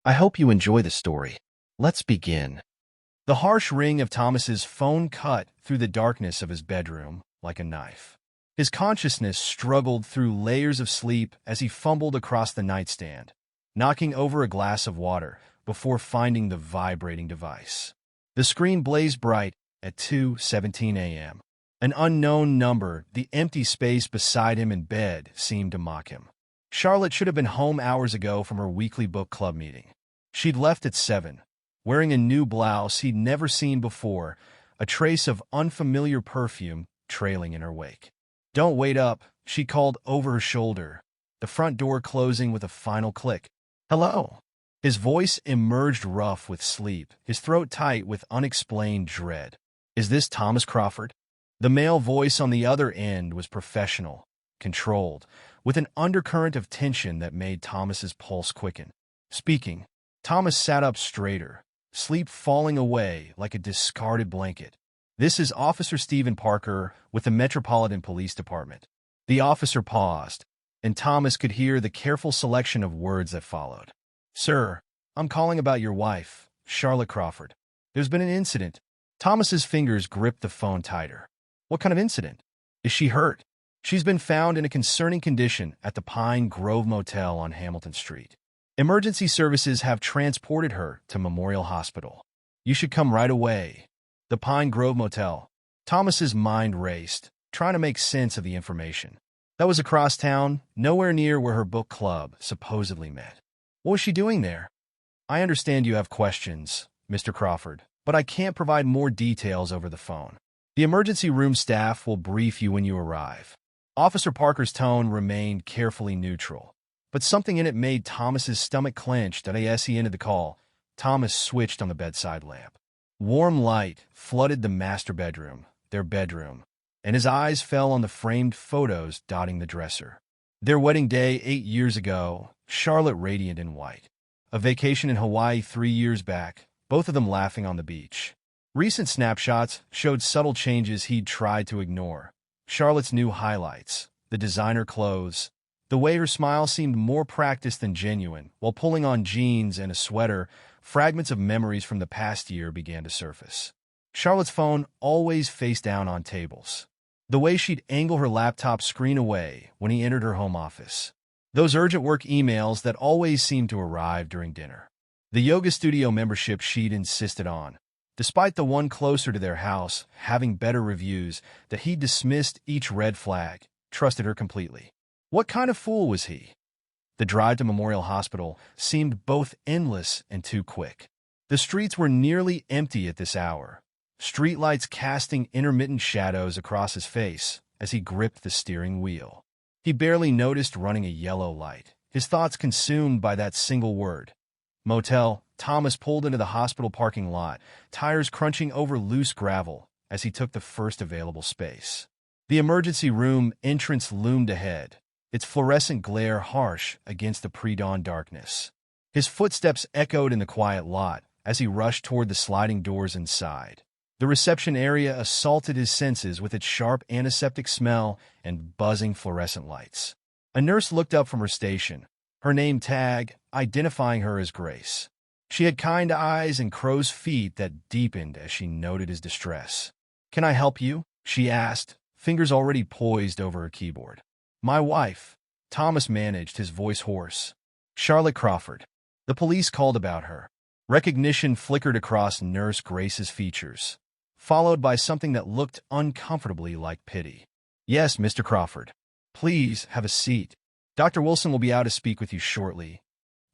I hope you enjoy the story. Let's begin. The harsh ring of Thomas's phone cut through the darkness of his bedroom like a knife. His consciousness struggled through layers of sleep as he fumbled across the nightstand, knocking over a glass of water before finding the vibrating device. The screen blazed bright at 2:17 a.m. An unknown number, the empty space beside him in bed, seemed to mock him. Charlotte should have been home hours ago from her weekly book club meeting. She'd left at 7, wearing a new blouse he'd never seen before, a trace of unfamiliar perfume trailing in her wake. "Don't wait up," she called over her shoulder, the front door closing with a final click. "Hello." His voice emerged rough with sleep, his throat tight with unexplained dread. "Is this Thomas Crawford?" The male voice on the other end was professional, controlled, with an undercurrent of tension that made Thomas's pulse quicken. "Speaking." Thomas sat up straighter, sleep falling away like a discarded blanket. "This is Officer Stephen Parker with the Metropolitan Police Department." The officer paused, and Thomas could hear the careful selection of words that followed. "Sir, I'm calling about your wife, Charlotte Crawford. There's been an incident." Thomas's fingers gripped the phone tighter. "What kind of incident? Is she hurt?" "She's been found in a concerning condition at the Pine Grove Motel on Hamilton Street. Emergency services have transported her to Memorial Hospital. You should come right away." The Pine Grove Motel. Thomas's mind raced, trying to make sense of the information. That was across town, nowhere near where her book club supposedly met. What was she doing there? "I understand you have questions, Mr. Crawford, but I can't provide more details over the phone. The emergency room staff will brief you when you arrive." Officer Parker's tone remained carefully neutral, but something in it made Thomas's stomach clench. As he ended the call, Thomas switched on the bedside lamp. Warm light flooded the master bedroom, their bedroom, and his eyes fell on the framed photos dotting the dresser. Their wedding day 8 years ago, Charlotte radiant in white. A vacation in Hawaii 3 years back, both of them laughing on the beach. Recent snapshots showed subtle changes he'd tried to ignore. Charlotte's new highlights, the designer clothes, the way her smile seemed more practiced than genuine. While pulling on jeans and a sweater, fragments of memories from the past year began to surface. Charlotte's phone always face down on tables. The way she'd angle her laptop screen away when he entered her home office. Those urgent work emails that always seemed to arrive during dinner. The yoga studio membership she'd insisted on, despite the one closer to their house having better reviews, that he dismissed each red flag, trusted her completely. What kind of fool was he? The drive to Memorial Hospital seemed both endless and too quick. The streets were nearly empty at this hour, streetlights casting intermittent shadows across his face as he gripped the steering wheel. He barely noticed running a yellow light, his thoughts consumed by that single word. Motel. Thomas pulled into the hospital parking lot, tires crunching over loose gravel as he took the first available space. The emergency room entrance loomed ahead, its fluorescent glare harsh against the pre-dawn darkness. His footsteps echoed in the quiet lot as he rushed toward the sliding doors inside. The reception area assaulted his senses with its sharp antiseptic smell and buzzing fluorescent lights. A nurse looked up from her station, her name tag identifying her as Grace. She had kind eyes and crow's feet that deepened as she noted his distress. "Can I help you?" she asked, fingers already poised over her keyboard. "My wife." Thomas managed, his voice hoarse. "Charlotte Crawford." The police called about her. Recognition flickered across Nurse Grace's features, followed by something that looked uncomfortably like pity. "Yes, Mr. Crawford. Please have a seat. Dr. Wilson will be out to speak with you shortly."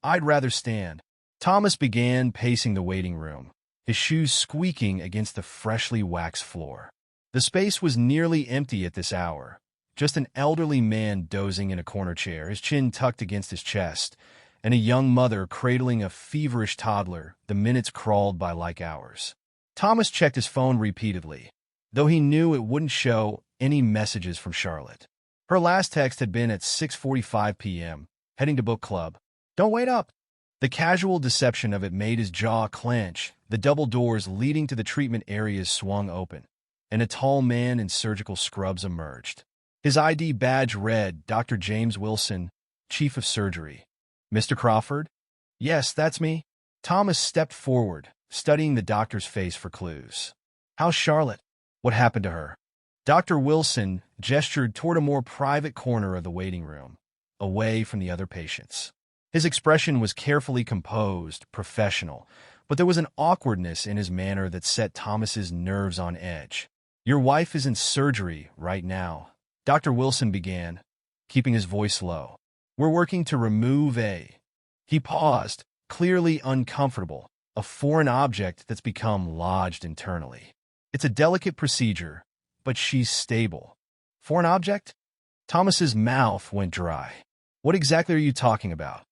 "I'd rather stand." Thomas began pacing the waiting room, his shoes squeaking against the freshly waxed floor. The space was nearly empty at this hour, just an elderly man dozing in a corner chair, his chin tucked against his chest, and a young mother cradling a feverish toddler. The minutes crawled by like hours. Thomas checked his phone repeatedly, though he knew it wouldn't show any messages from Charlotte. Her last text had been at 6:45 p.m., heading to book club. "Don't wait up." The casual deception of it made his jaw clench. The double doors leading to the treatment areas swung open, and a tall man in surgical scrubs emerged. His ID badge read Dr. James Wilson, Chief of Surgery. "Mr. Crawford?" Yes, that's me. Thomas stepped forward, studying the doctor's face for clues. How's Charlotte? What happened to her? Dr. Wilson gestured toward a more private corner of the waiting room, away from the other patients. His expression was carefully composed, professional, but there was an awkwardness in his manner that set Thomas's nerves on edge. Your wife is in surgery right now, Dr. Wilson began, keeping his voice low. We're working to remove a... He paused, clearly uncomfortable, a foreign object that's become lodged internally. It's a delicate procedure, but she's stable. Foreign object? Thomas's mouth went dry. What exactly are you talking about?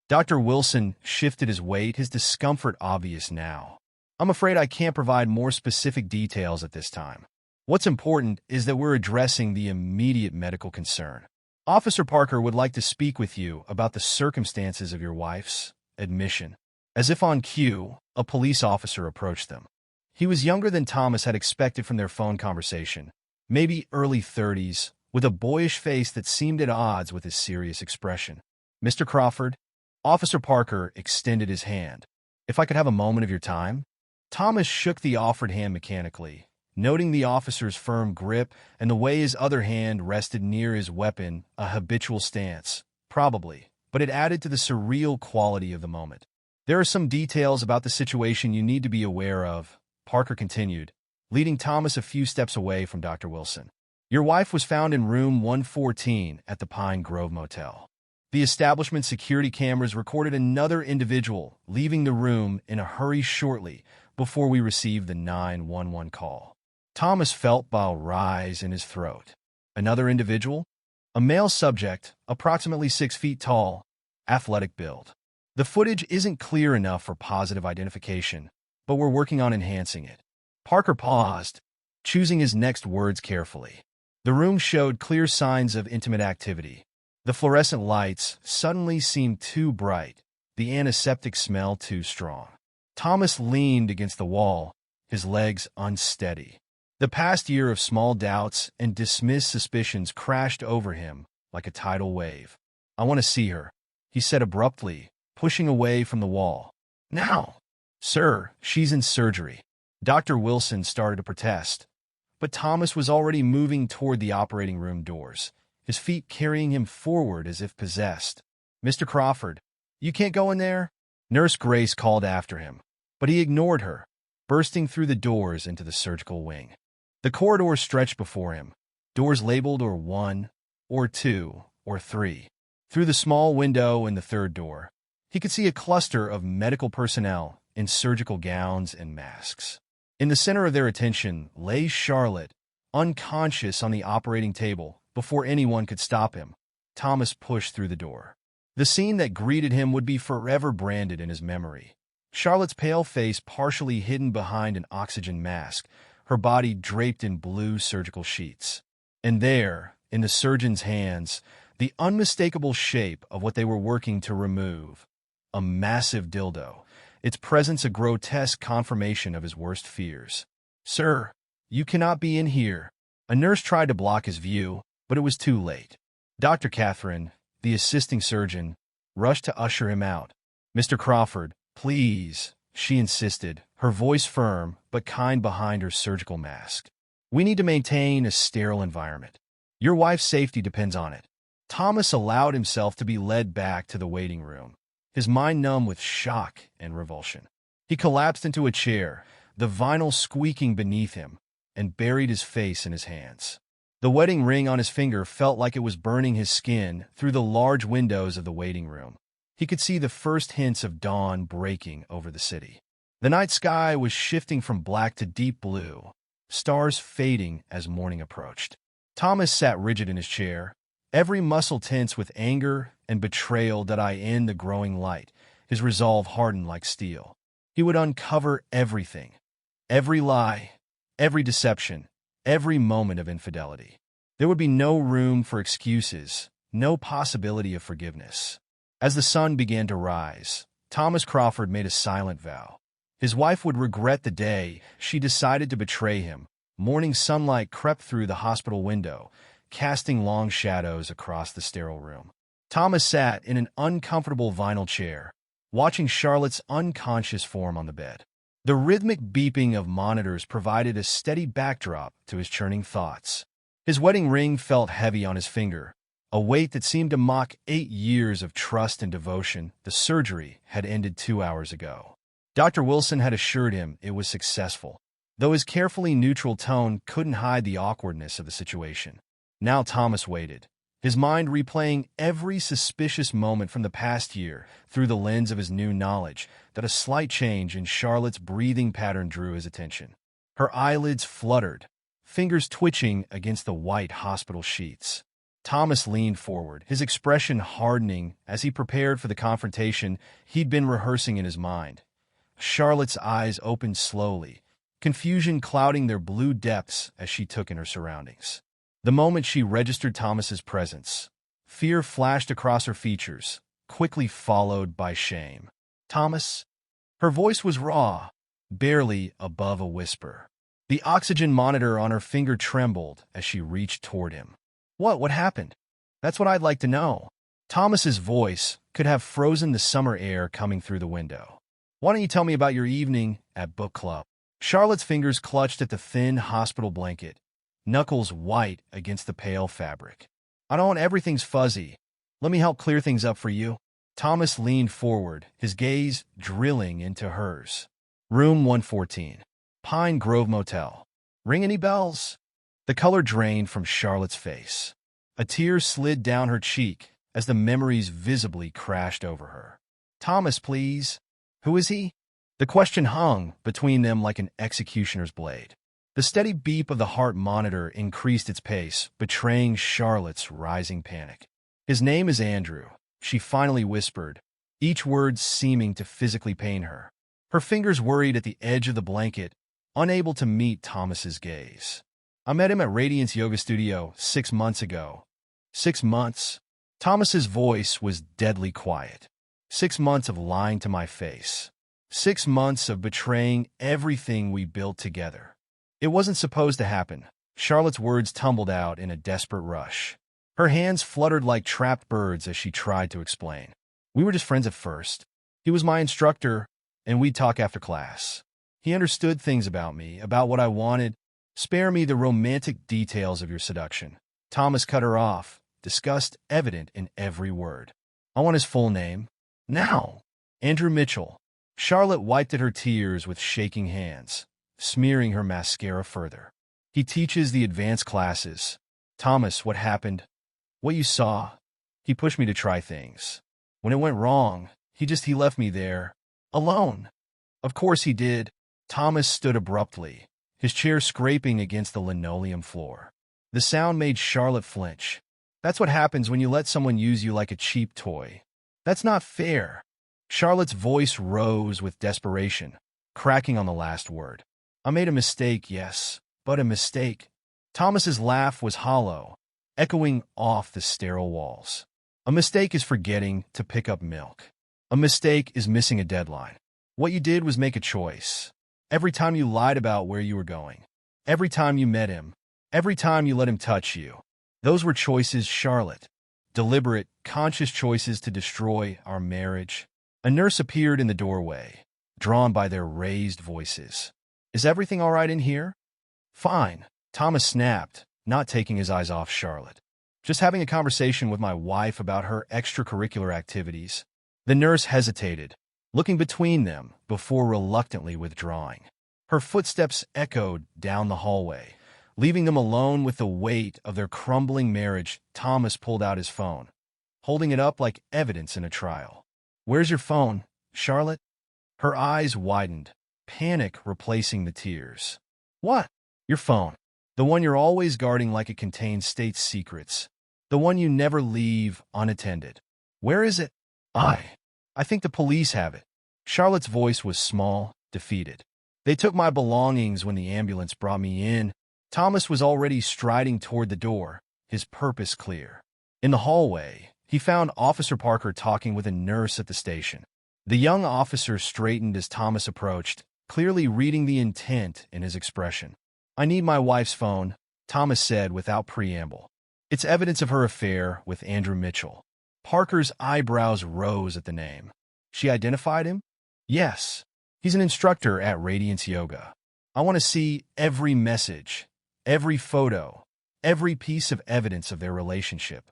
Dr. Wilson shifted his weight, his discomfort obvious now. I'm afraid I can't provide more specific details at this time. What's important is that we're addressing the immediate medical concern. Officer Parker would like to speak with you about the circumstances of your wife's admission. As if on cue, a police officer approached them. He was younger than Thomas had expected from their phone conversation, maybe early 30s, with a boyish face that seemed at odds with his serious expression. Mr. Crawford? Officer Parker extended his hand. If I could have a moment of your time? Thomas shook the offered hand mechanically, noting the officer's firm grip and the way his other hand rested near his weapon, a habitual stance, probably, but it added to the surreal quality of the moment. There are some details about the situation you need to be aware of, Parker continued, leading Thomas a few steps away from Dr. Wilson. Your wife was found in room 114 at the Pine Grove Motel. The establishment's security cameras recorded another individual leaving the room in a hurry shortly before we received the 911 call. Thomas felt a rise in his throat. Another individual? A male subject, approximately 6 feet tall, athletic build. The footage isn't clear enough for positive identification, but we're working on enhancing it. Parker paused, choosing his next words carefully. The room showed clear signs of intimate activity. The fluorescent lights suddenly seemed too bright, the antiseptic smell too strong. Thomas leaned against the wall, his legs unsteady. The past year of small doubts and dismissed suspicions crashed over him like a tidal wave. I want to see her, he said abruptly, pushing away from the wall. Now! Sir, she's in surgery. Dr. Wilson started to protest, but Thomas was already moving toward the operating room doors, his feet carrying him forward as if possessed. Mr. Crawford, you can't go in there? Nurse Grace called after him, but he ignored her, bursting through the doors into the surgical wing. The corridor stretched before him, doors labeled or 1, or 2, or 3. Through the small window in the third door, he could see a cluster of medical personnel in surgical gowns and masks. In the center of their attention lay Charlotte, unconscious on the operating table before anyone could stop him. Thomas pushed through the door. The scene that greeted him would be forever branded in his memory. Charlotte's pale face partially hidden behind an oxygen mask, her body draped in blue surgical sheets. And there, in the surgeon's hands, the unmistakable shape of what they were working to remove. A massive dildo, its presence a grotesque confirmation of his worst fears. Sir, you cannot be in here. A nurse tried to block his view, but it was too late. Dr. Catherine, the assisting surgeon, rushed to usher him out. Mr. Crawford, please, she insisted, her voice firm but kind behind her surgical mask. We need to maintain a sterile environment. Your wife's safety depends on it. Thomas allowed himself to be led back to the waiting room, his mind numb with shock and revulsion. He collapsed into a chair, the vinyl squeaking beneath him, and buried his face in his hands. The wedding ring on his finger felt like it was burning his skin through the large windows of the waiting room. He could see the first hints of dawn breaking over the city. The night sky was shifting from black to deep blue, stars fading as morning approached. Thomas sat rigid in his chair, every muscle tense with anger and betrayal that in the growing light, his resolve hardened like steel. He would uncover everything, every lie, every deception, every moment of infidelity. There would be no room for excuses, no possibility of forgiveness. As the sun began to rise, Thomas Crawford made a silent vow. His wife would regret the day she decided to betray him. Morning sunlight crept through the hospital window, casting long shadows across the sterile room. Thomas sat in an uncomfortable vinyl chair, watching Charlotte's unconscious form on the bed. The rhythmic beeping of monitors provided a steady backdrop to his churning thoughts. His wedding ring felt heavy on his finger, a weight that seemed to mock 8 years of trust and devotion. The surgery had ended 2 hours ago. Dr. Wilson had assured him it was successful, though his carefully neutral tone couldn't hide the awkwardness of the situation. Now Thomas waited, his mind replaying every suspicious moment from the past year through the lens of his new knowledge that a slight change in Charlotte's breathing pattern drew his attention. Her eyelids fluttered, fingers twitching against the white hospital sheets. Thomas leaned forward, his expression hardening as he prepared for the confrontation he'd been rehearsing in his mind. Charlotte's eyes opened slowly, confusion clouding their blue depths as she took in her surroundings. The moment she registered Thomas's presence, fear flashed across her features, quickly followed by shame. "Thomas?" Her voice was raw, barely above a whisper. The oxygen monitor on her finger trembled as she reached toward him. What happened? That's what I'd like to know." Thomas's voice could have frozen the summer air coming through the window. "Why don't you tell me about your evening at book club?" Charlotte's fingers clutched at the thin hospital blanket, knuckles white against the pale fabric. "I don't want everything's fuzzy. Let me help clear things up for you." Thomas leaned forward, his gaze drilling into hers. "Room 114. Pine Grove Motel. Ring any bells?" The color drained from Charlotte's face. A tear slid down her cheek as the memories visibly crashed over her. "Thomas, please. Who is he?" The question hung between them like an executioner's blade. The steady beep of the heart monitor increased its pace, betraying Charlotte's rising panic. "His name is Andrew," she finally whispered, each word seeming to physically pain her. Her fingers worried at the edge of the blanket, unable to meet Thomas's gaze. "I met him at Radiance Yoga Studio 6 months ago." 6 months? Thomas's voice was deadly quiet. 6 months of lying to my face. 6 months of betraying everything we built together. It wasn't supposed to happen. Charlotte's words tumbled out in a desperate rush. Her hands fluttered like trapped birds as she tried to explain. "We were just friends at first. He was my instructor, and we'd talk after class. He understood things about me, about what I wanted. Spare me the romantic details of your seduction." Thomas cut her off, disgust evident in every word. "I want his full name. Now." "Andrew Mitchell." Charlotte wiped at her tears with shaking hands, smearing her mascara further. "He teaches the advanced classes." "Thomas, what happened? What you saw?" "He pushed me to try things. When it went wrong, he left me there, alone." "Of course he did." Thomas stood abruptly, his chair scraping against the linoleum floor. The sound made Charlotte flinch. "That's what happens when you let someone use you like a cheap toy. That's not fair." Charlotte's voice rose with desperation, cracking on the last word. "I made a mistake, yes, but a mistake." Thomas's laugh was hollow, echoing off the sterile walls. "A mistake is forgetting to pick up milk. A mistake is missing a deadline. What you did was make a choice. Every time you lied about where you were going, every time you met him, every time you let him touch you, those were choices, Charlotte. Deliberate, conscious choices to destroy our marriage." A nurse appeared in the doorway, drawn by their raised voices. "Is everything all right in here?" "Fine," Thomas snapped, not taking his eyes off Charlotte. "Just having a conversation with my wife about her extracurricular activities." The nurse hesitated, looking between them before reluctantly withdrawing. Her footsteps echoed down the hallway, leaving them alone with the weight of their crumbling marriage. Thomas pulled out his phone, holding it up like evidence in a trial. "Where's your phone, Charlotte?" Her eyes widened, panic replacing the tears. "What?" "Your phone. The one you're always guarding like it contains state secrets. The one you never leave unattended. Where is it?" I think the police have it." Charlotte's voice was small, defeated. "They took my belongings when the ambulance brought me in." Thomas was already striding toward the door, his purpose clear. In the hallway, he found Officer Parker talking with a nurse at the station. The young officer straightened as Thomas approached, clearly reading the intent in his expression. "I need my wife's phone," Thomas said without preamble. "It's evidence of her affair with Andrew Mitchell." Parker's eyebrows rose at the name. She identified him? Yes. He's an instructor at Radiance Yoga. I want to see every message, every photo, every piece of evidence of their relationship.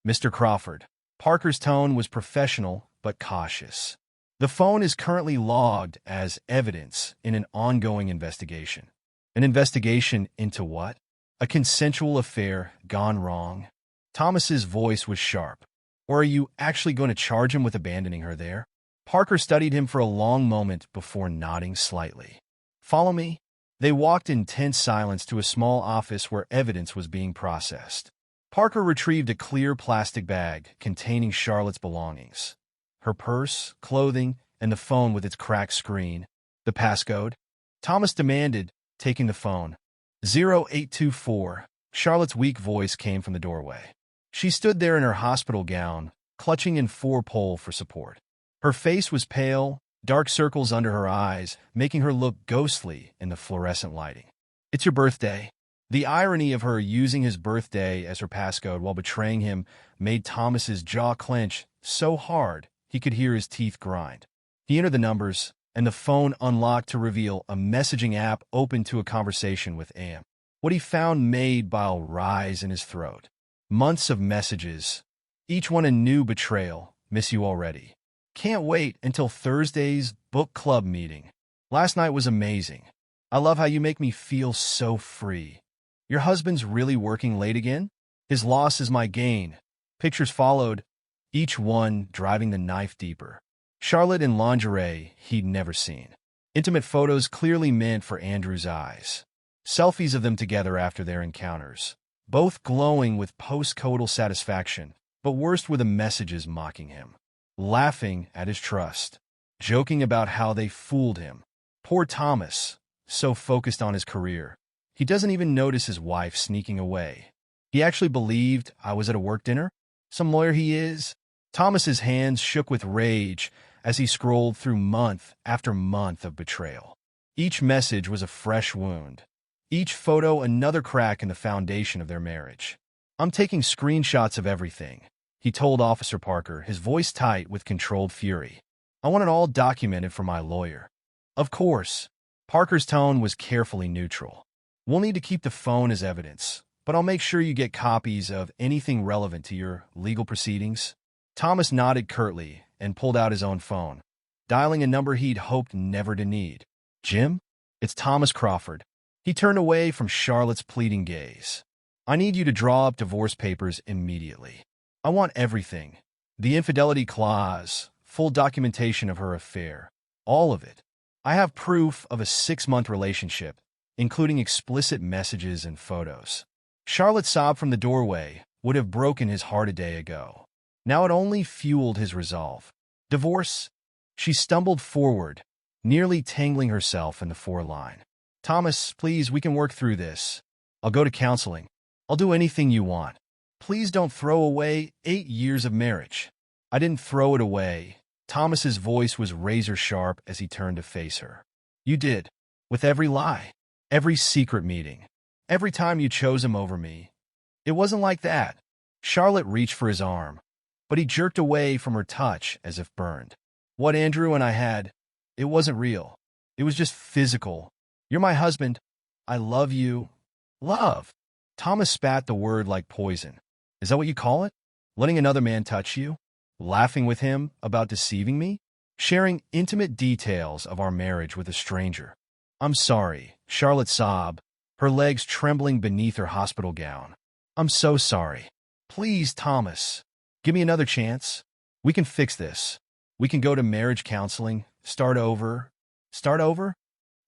Mr. Crawford. Parker's tone was professional but cautious. The phone is currently logged as evidence in an ongoing investigation. An investigation into what? A consensual affair gone wrong? Thomas's voice was sharp. Or are you actually going to charge him with abandoning her there? Parker studied him for a long moment before nodding slightly. Follow me? They walked in tense silence to a small office where evidence was being processed. Parker retrieved a clear plastic bag containing Charlotte's belongings. Her purse, clothing, and the phone with its cracked screen. The passcode? Thomas demanded, taking the phone. 0824. Charlotte's weak voice came from the doorway. She stood there in her hospital gown, clutching in 4-pole for support. Her face was pale, dark circles under her eyes, making her look ghostly in the fluorescent lighting. It's your birthday. The irony of her using his birthday as her passcode while betraying him made Thomas's jaw clench so hard he could hear his teeth grind. He entered the numbers, and the phone unlocked to reveal a messaging app open to a conversation with Am. What he found made bile rise in his throat. Months of messages, each one a new betrayal. Miss you already. Can't wait until Thursday's book club meeting. Last night was amazing. I love how you make me feel so free. Your husband's really working late again? His loss is my gain. Pictures followed, each one driving the knife deeper. Charlotte in lingerie he'd never seen. Intimate photos clearly meant for Andrew's eyes. Selfies of them together after their encounters. Both glowing with post-coital satisfaction, but worst were the messages mocking him. Laughing at his trust. Joking about how they fooled him. Poor Thomas, so focused on his career. He doesn't even notice his wife sneaking away. He actually believed I was at a work dinner? Some lawyer he is? Thomas's hands shook with rage as he scrolled through month after month of betrayal. Each message was a fresh wound. Each photo another crack in the foundation of their marriage. I'm taking screenshots of everything, he told Officer Parker, his voice tight with controlled fury. I want it all documented for my lawyer. Of course. Parker's tone was carefully neutral. We'll need to keep the phone as evidence, but I'll make sure you get copies of anything relevant to your legal proceedings. Thomas nodded curtly and pulled out his own phone, dialing a number he'd hoped never to need. Jim? It's Thomas Crawford. He turned away from Charlotte's pleading gaze. I need you to draw up divorce papers immediately. I want everything. The infidelity clause, full documentation of her affair. All of it. I have proof of a 6-month relationship, including explicit messages and photos. Charlotte's sob from the doorway would have broken his heart a day ago. Now it only fueled his resolve. Divorce? She stumbled forward, nearly tangling herself in the foreline. Thomas, please, we can work through this. I'll go to counseling. I'll do anything you want. Please don't throw away 8 years of marriage. I didn't throw it away. Thomas's voice was razor-sharp as he turned to face her. You did. With every lie. Every secret meeting. Every time you chose him over me. It wasn't like that. Charlotte reached for his arm, but he jerked away from her touch as if burned. What Andrew and I had, it wasn't real. It was just physical. You're my husband. I love you. Love. Thomas spat the word like poison. Is that what you call it? Letting another man touch you? Laughing with him about deceiving me? Sharing intimate details of our marriage with a stranger? I'm sorry, Charlotte sobbed, her legs trembling beneath her hospital gown. I'm so sorry. Please, Thomas, give me another chance. We can fix this. We can go to marriage counseling, start over. Start over?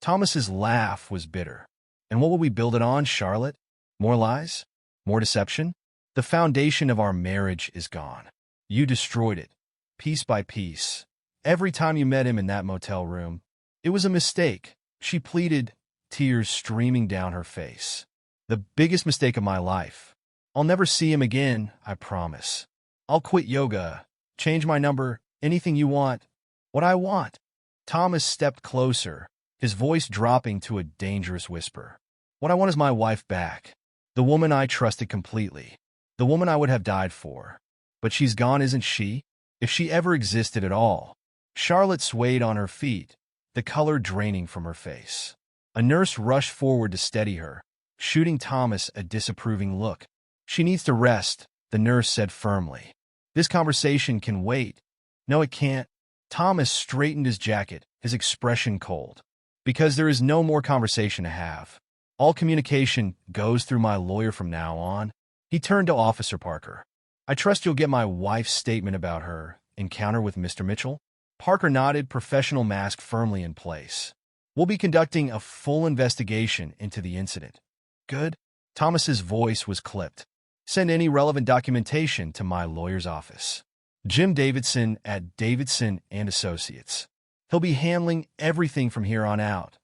Thomas's laugh was bitter. And what will we build it on, Charlotte? More lies? More deception? The foundation of our marriage is gone. You destroyed it, piece by piece. Every time you met him in that motel room, it was a mistake, she pleaded, tears streaming down her face. The biggest mistake of my life. I'll never see him again, I promise. I'll quit yoga, change my number, anything you want. What I want. Thomas stepped closer, his voice dropping to a dangerous whisper. What I want is my wife back. The woman I trusted completely. The woman I would have died for. But she's gone, isn't she? If she ever existed at all. Charlotte swayed on her feet, the color draining from her face. A nurse rushed forward to steady her, shooting Thomas a disapproving look. "She needs to rest," the nurse said firmly. "This conversation can wait." "No, it can't." Thomas straightened his jacket, his expression cold. "Because there is no more conversation to have. All communication goes through my lawyer from now on." He turned to Officer Parker. "I trust you'll get my wife's statement about her encounter with Mr. Mitchell?" Parker nodded, professional mask firmly in place. "We'll be conducting a full investigation into the incident." "Good." Thomas's voice was clipped. "Send any relevant documentation to my lawyer's office. Jim Davidson at Davidson and Associates. He'll be handling everything from here on out."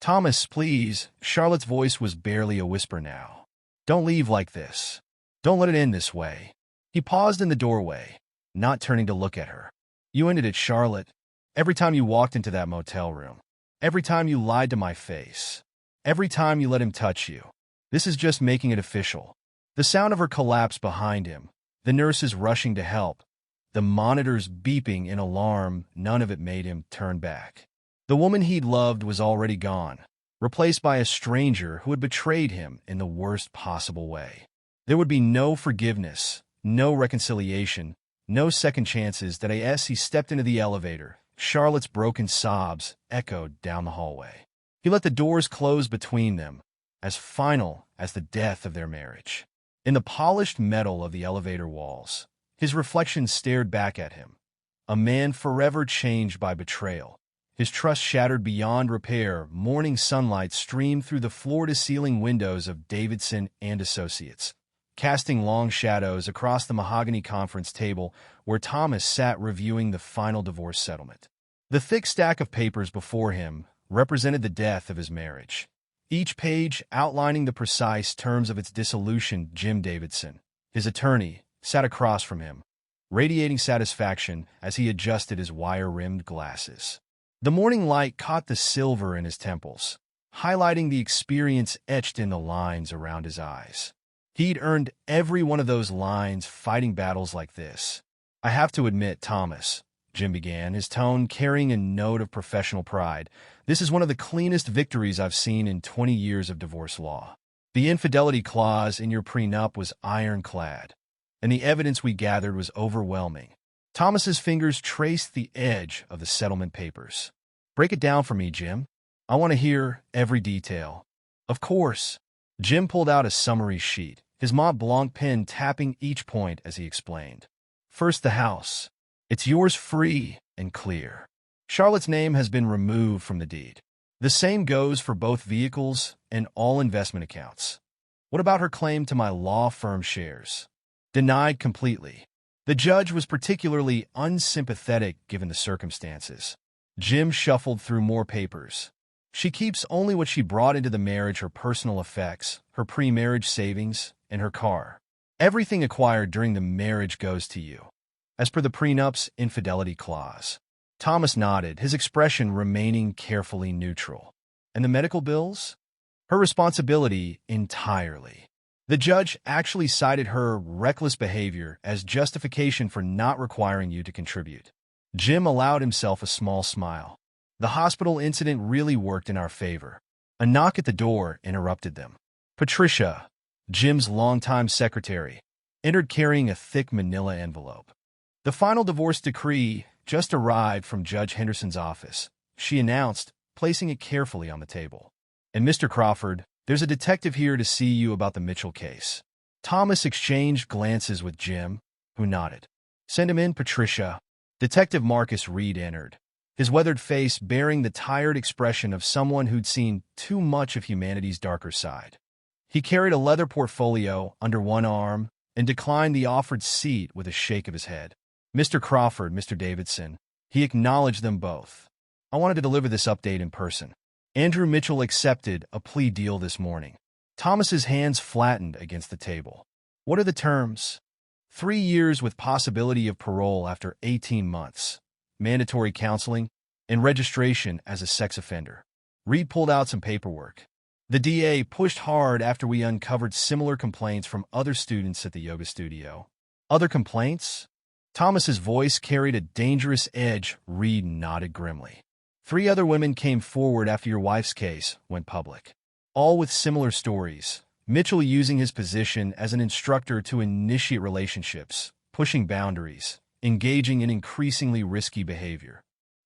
"Thomas, please." Charlotte's voice was barely a whisper now. "Don't leave like this. Don't let it end this way." He paused in the doorway, not turning to look at her. "You ended it, Charlotte. Every time you walked into that motel room. Every time you lied to my face. Every time you let him touch you. This is just making it official." The sound of her collapsed behind him, the nurses rushing to help, the monitors beeping in alarm. None of it made him turn back. The woman he'd loved was already gone, replaced by a stranger who had betrayed him in the worst possible way. There would be no forgiveness, no reconciliation, no second chances. As he stepped into the elevator, Charlotte's broken sobs echoed down the hallway. He let the doors close between them, as final as the death of their marriage. In the polished metal of the elevator walls, his reflection stared back at him. A man forever changed by betrayal, his trust shattered beyond repair. Morning sunlight streamed through the floor-to-ceiling windows of Davidson and Associates, casting long shadows across the mahogany conference table where Thomas sat reviewing the final divorce settlement. The thick stack of papers before him represented the death of his marriage, each page outlining the precise terms of its dissolution. Jim Davidson, his attorney, sat across from him, radiating satisfaction as he adjusted his wire-rimmed glasses. The morning light caught the silver in his temples, highlighting the experience etched in the lines around his eyes. He'd earned every one of those lines fighting battles like this. "I have to admit, Thomas," Jim began, his tone carrying a note of professional pride, "this is one of the cleanest victories I've seen in 20 years of divorce law. The infidelity clause in your prenup was ironclad, and the evidence we gathered was overwhelming." Thomas's fingers traced the edge of the settlement papers. "Break it down for me, Jim. I want to hear every detail." "Of course." Jim pulled out a summary sheet, his Mont Blanc pen tapping each point as he explained. "First, the house. It's yours free and clear. Charlotte's name has been removed from the deed. The same goes for both vehicles and all investment accounts." "What about her claim to my law firm shares?" "Denied completely." The judge was particularly unsympathetic given the circumstances. Jim shuffled through more papers. "She keeps only what she brought into the marriage, her personal effects, her pre-marriage savings, and her car. Everything acquired during the marriage goes to you, as per the prenup's infidelity clause." Thomas nodded, his expression remaining carefully neutral. "And the medical bills?" "Her responsibility entirely." The judge actually cited her reckless behavior as justification for not requiring you to contribute. Jim allowed himself a small smile. The hospital incident really worked in our favor. A knock at the door interrupted them. Patricia, Jim's longtime secretary, entered carrying a thick manila envelope. "The final divorce decree just arrived from Judge Henderson's office," she announced, placing it carefully on the table. "And Mr. Crawford, there's a detective here to see you about the Mitchell case." Thomas exchanged glances with Jim, who nodded. "Send him in, Patricia." Detective Marcus Reed entered, his weathered face bearing the tired expression of someone who'd seen too much of humanity's darker side. He carried a leather portfolio under one arm and declined the offered seat with a shake of his head. "Mr. Crawford, Mr. Davidson," he acknowledged them both. "I wanted to deliver this update in person. Andrew Mitchell accepted a plea deal this morning." Thomas's hands flattened against the table. "What are the terms?" 3 years with possibility of parole after 18 months, mandatory counseling, and registration as a sex offender. Reed pulled out some paperwork. "The DA pushed hard after we uncovered similar complaints from other students at the yoga studio." "Other complaints?" Thomas's voice carried a dangerous edge. Reed nodded grimly. 3 other women came forward after your wife's case went public, all with similar stories. Mitchell using his position as an instructor to initiate relationships, pushing boundaries, engaging in increasingly risky behavior.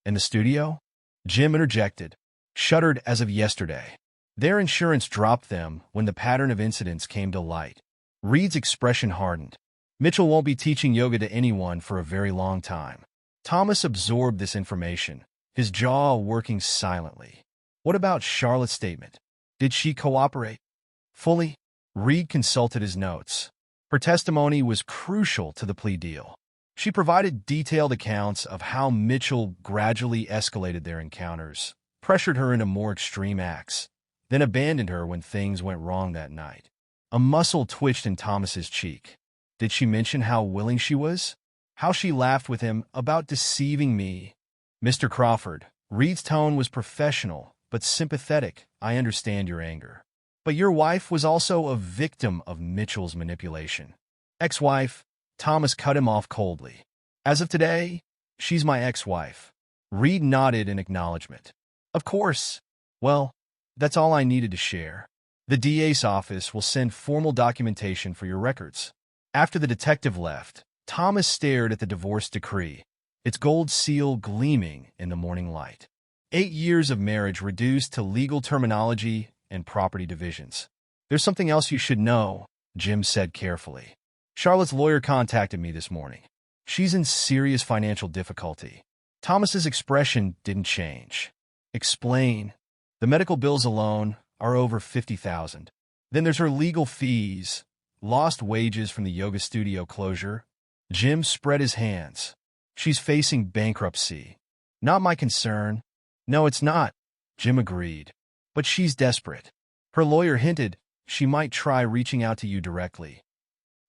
In the studio? Jim interjected, shuddered as of yesterday. Their insurance dropped them when the pattern of incidents came to light. Reed's expression hardened. Mitchell won't be teaching yoga to anyone for a very long time. Thomas absorbed this information, his jaw working silently. What about Charlotte's statement? Did she cooperate fully? Reed consulted his notes. Her testimony was crucial to the plea deal. She provided detailed accounts of how Mitchell gradually escalated their encounters, pressured her into more extreme acts, then abandoned her when things went wrong that night. A muscle twitched in Thomas's cheek. Did she mention how willing she was? How she laughed with him about deceiving me? Mr. Crawford, Reed's tone was professional, but sympathetic. I understand your anger. But your wife was also a victim of Mitchell's manipulation. Ex-wife, Thomas cut him off coldly. As of today, she's my ex-wife. Reed nodded in acknowledgement. Of course. Well, that's all I needed to share. The DA's office will send formal documentation for your records. After the detective left, Thomas stared at the divorce decree, its gold seal gleaming in the morning light. 8 years of marriage reduced to legal terminology and property divisions. There's something else you should know, Jim said carefully. Charlotte's lawyer contacted me this morning. She's in serious financial difficulty. Thomas's expression didn't change. Explain. The medical bills alone are over $50,000. Then there's her legal fees, lost wages from the yoga studio closure. Jim spread his hands. She's facing bankruptcy. Not my concern. No, it's not, Jim agreed. But she's desperate. Her lawyer hinted she might try reaching out to you directly.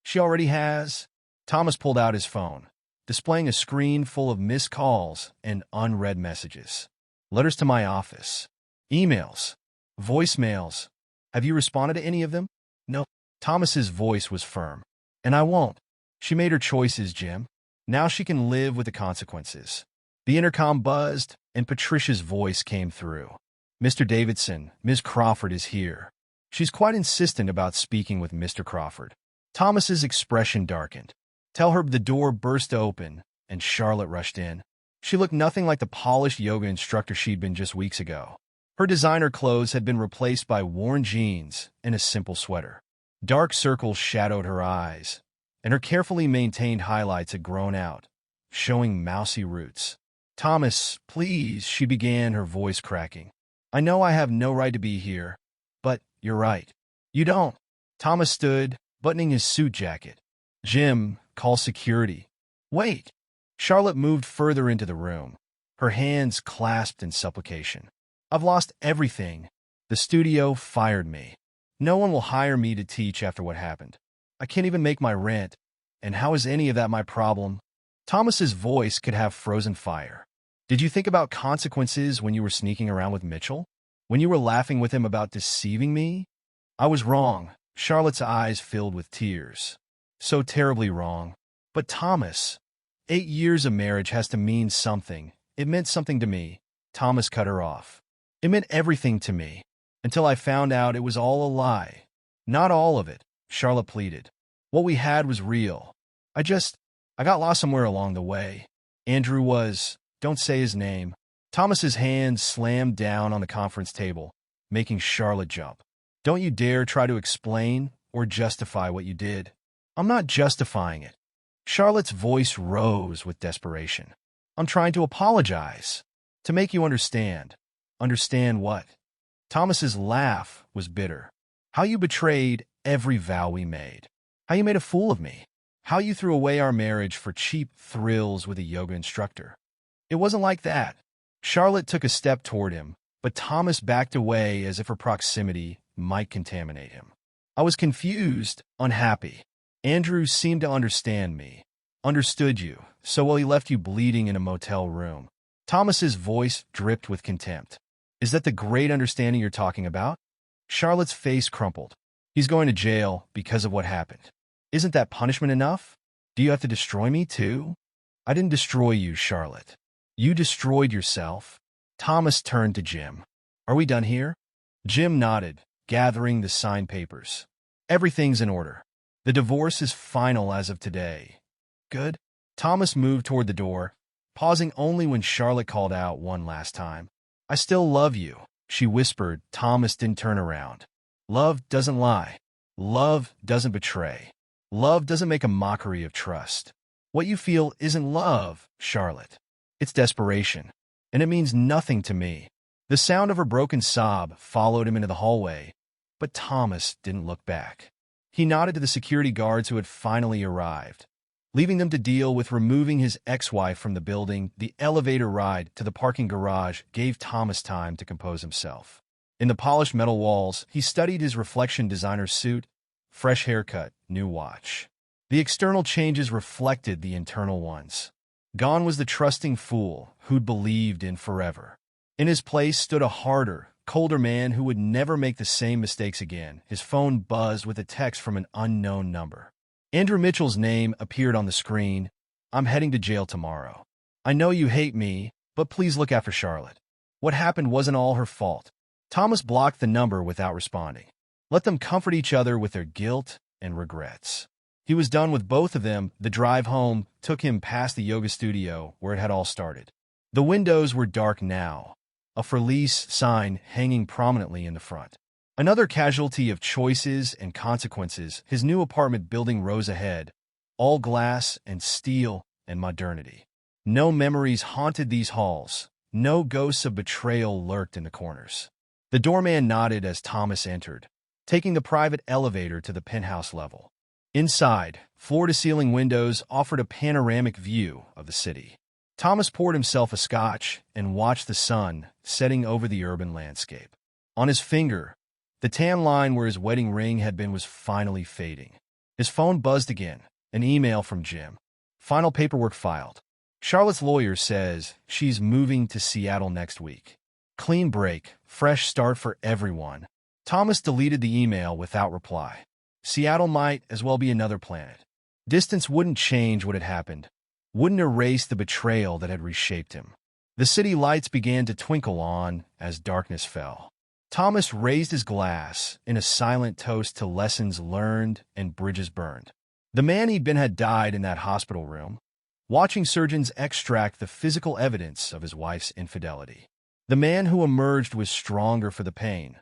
She already has. Thomas pulled out his phone, displaying a screen full of missed calls and unread messages. Letters to my office. Emails. Voicemails. Have you responded to any of them? No. Thomas's voice was firm. And I won't. She made her choices, Jim. Now she can live with the consequences. The intercom buzzed, and Patricia's voice came through. Mr. Davidson, Ms. Crawford is here. She's quite insistent about speaking with Mr. Crawford. Thomas's expression darkened. Tell her the door burst open, and Charlotte rushed in. She looked nothing like the polished yoga instructor she'd been just weeks ago. Her designer clothes had been replaced by worn jeans and a simple sweater. Dark circles shadowed her eyes, and her carefully maintained highlights had grown out, showing mousy roots. Thomas, please, she began, her voice cracking. I know I have no right to be here, but you're right. You don't. Thomas stood, buttoning his suit jacket. Jim, call security. Wait. Charlotte moved further into the room, her hands clasped in supplication. I've lost everything. The studio fired me. No one will hire me to teach after what happened. I can't even make my rent. And how is any of that my problem? Thomas's voice could have frozen fire. Did you think about consequences when you were sneaking around with Mitchell? When you were laughing with him about deceiving me? I was wrong. Charlotte's eyes filled with tears. So terribly wrong. But Thomas, 8 years of marriage has to mean something. It meant something to me. Thomas cut her off. It meant everything to me, until I found out it was all a lie. Not all of it, Charlotte pleaded. What we had was real. I got lost somewhere along the way. Andrew was, don't say his name. Thomas's hand slammed down on the conference table, making Charlotte jump. Don't you dare try to explain or justify what you did. I'm not justifying it. Charlotte's voice rose with desperation. I'm trying to apologize. To make you understand. Understand what? Thomas's laugh was bitter. How you betrayed every vow we made. How you made a fool of me. How you threw away our marriage for cheap thrills with a yoga instructor. It wasn't like that. Charlotte took a step toward him, but Thomas backed away as if her proximity might contaminate him. I was confused, unhappy. Andrew seemed to understand me. Understood you, so well he left you bleeding in a motel room. Thomas's voice dripped with contempt. Is that the great understanding you're talking about? Charlotte's face crumpled. He's going to jail because of what happened. Isn't that punishment enough? Do you have to destroy me too? I didn't destroy you, Charlotte. You destroyed yourself. Thomas turned to Jim. Are we done here? Jim nodded, gathering the signed papers. Everything's in order. The divorce is final as of today. Good. Thomas moved toward the door, pausing only when Charlotte called out one last time. I still love you, she whispered. Thomas didn't turn around. Love doesn't lie. Love doesn't betray. Love doesn't make a mockery of trust. What you feel isn't love, Charlotte. It's desperation, and it means nothing to me. The sound of her broken sob followed him into the hallway, but Thomas didn't look back. He nodded to the security guards who had finally arrived, leaving them to deal with removing his ex-wife from the building. The elevator ride to the parking garage gave Thomas time to compose himself. In the polished metal walls, he studied his reflection designer suit, fresh haircut, new watch. The external changes reflected the internal ones. Gone was the trusting fool who'd believed in forever. In his place stood a harder, colder man who would never make the same mistakes again. His phone buzzed with a text from an unknown number. Andrew Mitchell's name appeared on the screen. I'm heading to jail tomorrow. I know you hate me, but please look after Charlotte. What happened wasn't all her fault. Thomas blocked the number without responding. Let them comfort each other with their guilt and regrets. He was done with both of them. The drive home took him past the yoga studio where it had all started. The windows were dark now, a for lease sign hanging prominently in the front. Another casualty of choices and consequences. His new apartment building rose ahead, all glass and steel and modernity. No memories haunted these halls. No ghosts of betrayal lurked in the corners. The doorman nodded as Thomas entered, taking the private elevator to the penthouse level. Inside, floor-to-ceiling windows offered a panoramic view of the city. Thomas poured himself a scotch and watched the sun setting over the urban landscape. On his finger, the tan line where his wedding ring had been was finally fading. His phone buzzed again, an email from Jim. Final paperwork filed. Charlotte's lawyer says she's moving to Seattle next week. Clean break, fresh start for everyone. Thomas deleted the email without reply. Seattle might as well be another planet. Distance wouldn't change what had happened, wouldn't erase the betrayal that had reshaped him. The city lights began to twinkle on as darkness fell. Thomas raised his glass in a silent toast to lessons learned and bridges burned. The man he'd been had died in that hospital room, watching surgeons extract the physical evidence of his wife's infidelity. The man who emerged was stronger for the pain,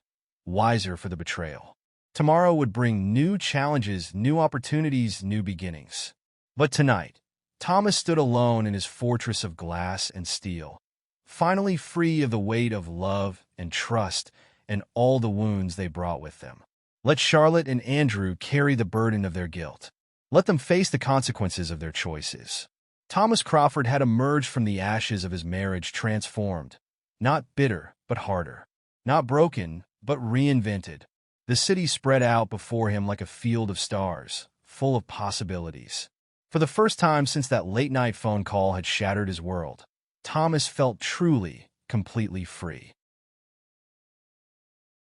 wiser for the betrayal. Tomorrow would bring new challenges, new opportunities, new beginnings. But tonight, Thomas stood alone in his fortress of glass and steel, finally free of the weight of love and trust and all the wounds they brought with them. Let Charlotte and Andrew carry the burden of their guilt. Let them face the consequences of their choices. Thomas Crawford had emerged from the ashes of his marriage transformed, not bitter, but harder, not broken, but reinvented. The city spread out before him like a field of stars, full of possibilities. For the first time since that late-night phone call had shattered his world, Thomas felt truly, completely free.